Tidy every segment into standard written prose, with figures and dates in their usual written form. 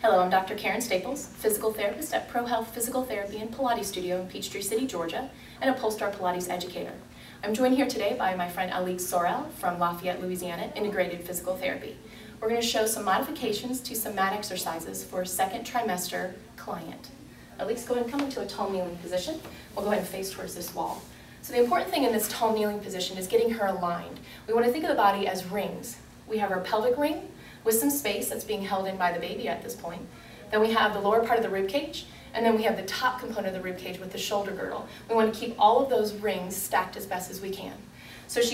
Hello, I'm Dr. Karyn Staples, physical therapist at ProHealth Physical Therapy and Pilates Studio in Peachtree City, Georgia, and a Polestar Pilates educator. I'm joined here today by my friend Alix Sorel from Lafayette, Louisiana, Integrated Physical Therapy. We're going to show some modifications to some mat exercises for a second trimester client. Alix, go ahead and come into a tall kneeling position. We'll go ahead and face towards this wall. So the important thing in this tall kneeling position is getting her aligned. We want to think of the body as rings. We have our pelvic ring with some space that's being held in by the baby at this point. Then we have the lower part of the rib cage, and then we have the top component of the rib cage with the shoulder girdle. We want to keep all of those rings stacked as best as we can. So as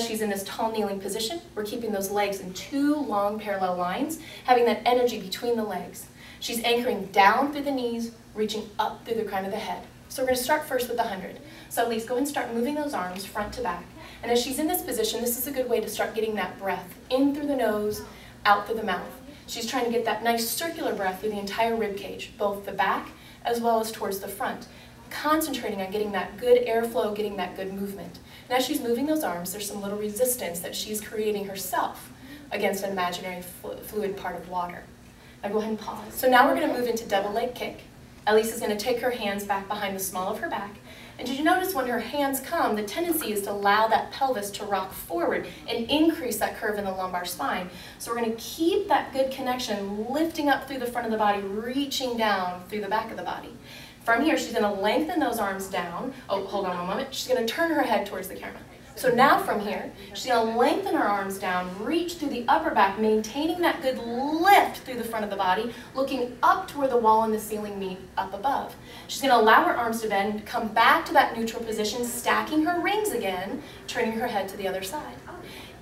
she's in this tall kneeling position, we're keeping those legs in two long parallel lines, having that energy between the legs. She's anchoring down through the knees, reaching up through the crown of the head. So we're going to start first with the 100. So Elise, go ahead and start moving those arms front to back. And as she's in this position, this is a good way to start getting that breath in through the nose, out through the mouth. She's trying to get that nice circular breath through the entire rib cage, both the back as well as towards the front, concentrating on getting that good airflow, getting that good movement. And as she's moving those arms, there's some little resistance that she's creating herself against an imaginary fluid part of water. Now go ahead and pause. So now we're going to move into double leg kick. Elise is going to take her hands back behind the small of her back. And did you notice when her hands come, the tendency is to allow that pelvis to rock forward and increase that curve in the lumbar spine. So we're going to keep that good connection, lifting up through the front of the body, reaching down through the back of the body. From here, she's going to lengthen those arms down. Oh, hold on one moment. She's going to turn her head towards the camera. So now from here, she's going to lengthen her arms down, reach through the upper back, maintaining that good lift through the front of the body, looking up to where the wall and the ceiling meet up above. She's going to allow her arms to bend, come back to that neutral position, stacking her rings again, turning her head to the other side.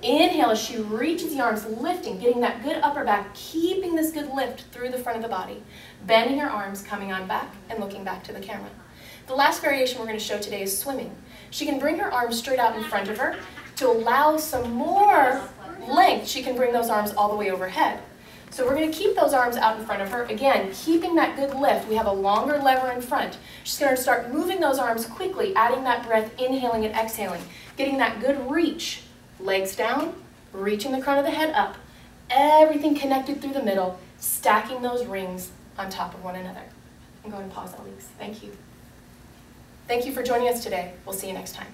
Inhale as she reaches the arms, lifting, getting that good upper back, keeping this good lift through the front of the body. Bending her arms, coming on back, and looking back to the camera. The last variation we're going to show today is swimming. She can bring her arms straight out in front of her. To allow some more length, she can bring those arms all the way overhead. So we're going to keep those arms out in front of her. Again, keeping that good lift. We have a longer lever in front. She's going to start moving those arms quickly, adding that breath, inhaling and exhaling, getting that good reach. Legs down, reaching the crown of the head up. Everything connected through the middle, stacking those rings on top of one another. I'm going to pause, Alix. Thank you. Thank you for joining us today. We'll see you next time.